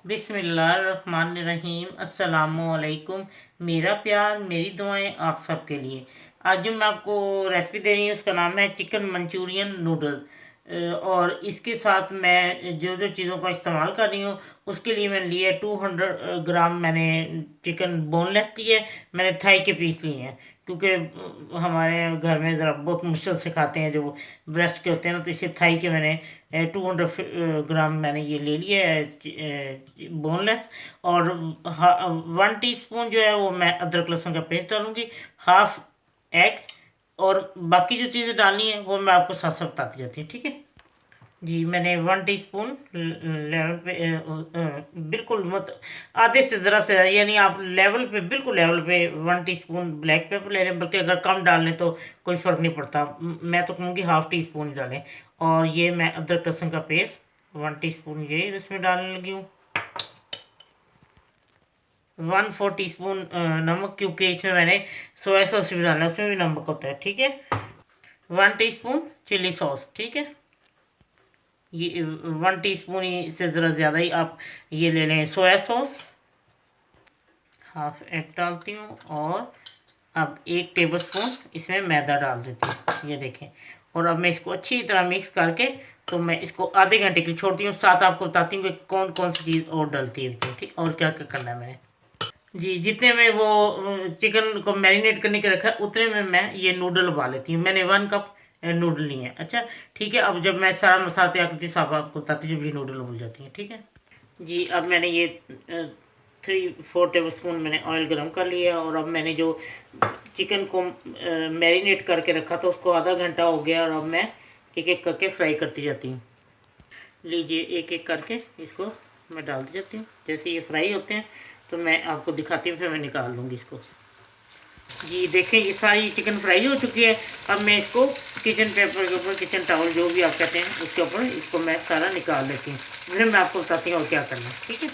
बिस्मिल्लाहिर्रहमानिर्रहीम अस्सलामुअलैकुम। मेरा प्यार मेरी दुआएं आप सबके लिए। आज जो मैं आपको रेसिपी दे रही हूँ उसका नाम है चिकन मंचूरियन नूडल। और इसके साथ मैं जो जो चीज़ों का इस्तेमाल कर रही हूँ उसके लिए मैंने लिए 200 ग्राम मैंने चिकन बोनलेस की है। मैंने थाई के पीस लिए हैं क्योंकि हमारे घर में ज़रा बहुत मुश्किल से खाते हैं जो ब्रेस्ट के होते हैं ना, तो इसे थाई के मैंने 200 ग्राम मैंने ये ले लिया है बोनलेस। और 1 टीस्पून जो है वो मैं अदरक लहसुन का पेस्ट डालूंगी, हाफ एग, और बाकी जो चीज़ें डालनी है वो मैं आपको साथ साथ बताती जाती हूँ, ठीक है। जी, मैंने 1 टीस्पून लेवल पे बिल्कुल मत आधे से ज़रा से, यानी आप लेवल पे बिल्कुल लेवल पे 1 टीस्पून ब्लैक पेपर ले लें, बल्कि अगर कम डाल लें तो कोई फ़र्क नहीं पड़ता। मैं तो कहूँगी हाफ़ टीस्पून ही डालें। और ये मैं अदरक लहसुन का पेस्ट 1 टीस्पून ये इसमें डालने लगी हूँ। 1/4 टीस्पून नमक, क्योंकि इसमें मैंने सोया सॉस भी डालना है, उसमें भी नमक होता है, ठीक है। 1 टीस्पून चिली सॉस, ठीक है। ये 1 टीस्पून ही से ज़रा ज़्यादा ही आप ये ले लें सोया सॉस। हाफ एग डालती हूँ और अब 1 टेबल स्पून इसमें मैदा डाल देती हूँ, ये देखें। और अब मैं इसको अच्छी तरह मिक्स करके तो मैं इसको आधे घंटे के लिए छोड़ती हूँ। साथ आपको बताती हूँ कि कौन कौन सी चीज़ और डलती है, ठीक, और क्या क्या करना है मैंने। जी, जितने में वो चिकन को मैरिनेट करने के रखा है उतने में मैं ये नूडल उबाल लेती हूँ। मैंने 1 कप नूडल लिए हैं। अच्छा, ठीक है। अब जब मैं सारा मसाला तैयार करती साहब आपको बताती हूँ जब ये नूडल उबल जाती हैं, ठीक है। जी, अब मैंने ये 3-4 टेबल स्पून मैंने ऑयल गरम कर लिया। और अब मैंने जो चिकन को मैरिनेट करके रखा था उसको आधा घंटा हो गया, और अब मैं एक एक करके फ्राई करती जाती हूँ। लीजिए, एक एक करके इसको मैं डालती जाती हूँ। जैसे ये फ्राई होते हैं तो मैं आपको दिखाती हूँ, फिर मैं निकाल लूँगी इसको। जी देखें, ये सारी चिकन फ्राई हो चुकी है। अब मैं इसको किचन पेपर के ऊपर, किचन टावल जो भी आप कहते हैं उसके ऊपर इसको मैं सारा निकाल लेती हूँ। फिर मैं आपको बताती हूँ और क्या करना है, ठीक है।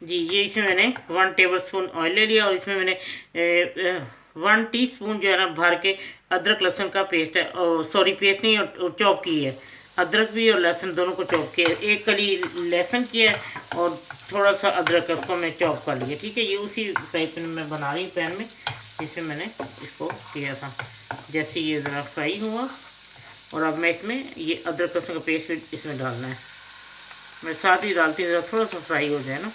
जी, ये इसमें मैंने 1 टेबल स्पून ऑयल ले लिया और इसमें मैंने 1 टीस्पून जो है ना भर के अदरक लहसुन का पेस्ट है, सॉरी पेस्ट नहीं, चॉप की है। अदरक भी और लहसुन दोनों को चॉप किया है। एक कली लहसुन की है और थोड़ा सा अदरक है, उसको मैं चॉप कर लिया, ठीक है। ये उसी टाइप में मैं बना रही हूँ पैन में जिसमें मैंने इसको किया था। जैसे ये ज़रा फ्राई हुआ और अब मैं इसमें ये अदरक लहसुन का पेस्ट भी इसमें डालना है। मैं साथ ही डालती हूँ, ज़रा थोड़ा सा फ्राई हो जाए ना।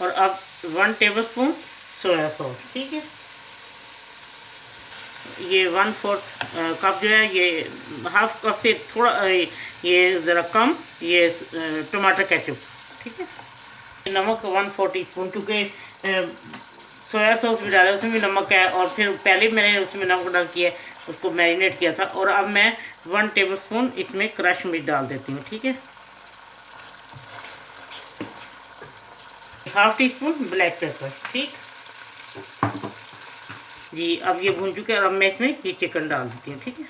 और अब 1 टेबल स्पून सोया सॉस, ठीक है। ये 1/4 कप जो है, ये हाफ कप से थोड़ा ये ज़रा कम, ये टमाटर केचप, ठीक है। नमक 1/4 टीस्पून, क्योंकि सोया सॉस भी डाला उसमें भी नमक है, और फिर पहले मैंने उसमें नमक डाल किया उसको मैरिनेट किया था। और अब मैं 1 टेबल स्पून इसमें क्रश मिर्च डाल देती हूँ, ठीक है। ½ टीस्पून ब्लैक पेपर, ठीक। जी, अब ये भून चुके हैं। अब मैं इसमें ये चिकन डाल देती हूँ, ठीक है।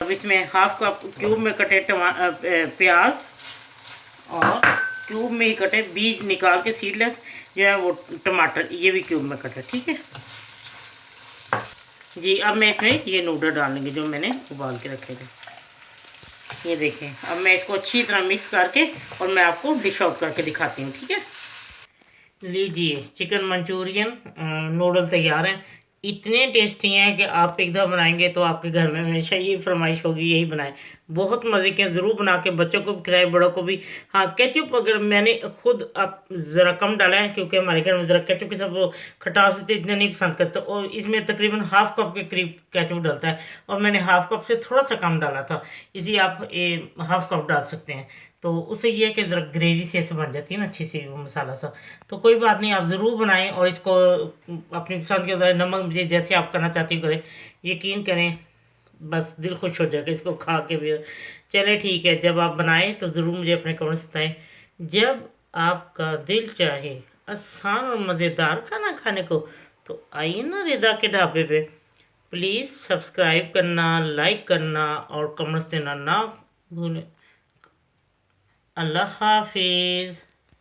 अब इसमें हाफ कप क्यूब में कटे प्याज, और क्यूब में ही कटे बीज निकाल के सीडलेस जो है वो टमाटर, ये भी क्यूब में कटे, ठीक है। जी, अब मैं इसमें ये नूडल डालेंगे जो मैंने उबाल के रखे थे। ये देखें, अब मैं इसको अच्छी तरह मिक्स करके और मैं आपको डिश आउट करके दिखाती हूँ, ठीक है। लीजिए, चिकन मंचूरियन नूडल तैयार हैं। इतने टेस्टी हैं कि आप एक दफ़ा बनाएंगे तो आपके घर में हमेशा यही फरमाइश होगी, यही बनाएं। बहुत मज़े के, ज़रूर बना के बच्चों को भी खिलाएं, बड़ों को भी। हाँ, केचप अगर मैंने खुद आप ज़रा कम डाला है, क्योंकि हमारे घर में ज़रा केचप के सब खटास होती है, इतने नहीं पसंद करते, और इसमें तकरीबन हाफ कप के करीब केचप डलता है, और मैंने हाफ कप से थोड़ा सा कम डाला था, इसी आप हाफ कप डाल सकते हैं। तो उससे ये है कि ज़रा ग्रेवी से ऐसे बन जाती है ना अच्छी सी, वो मसाला सा। तो कोई बात नहीं, आप ज़रूर बनाएं और इसको अपनी पसंद के अनुसार नमक मुझे जैसे आप करना चाहती हो करें। यकीन करें, बस दिल खुश हो जाएगा इसको खा के भी। चले ठीक है, जब आप बनाएं तो ज़रूर मुझे अपने कमेंट्स बताएं। जब आपका दिल चाहे आसान और मज़ेदार खाना खाने को, तो आइए ना रिदा के ढाबे पे। प्लीज़ सब्सक्राइब करना, लाइक करना और कमेंट्स देना ना भूलें। अल्लाह हाफिज़।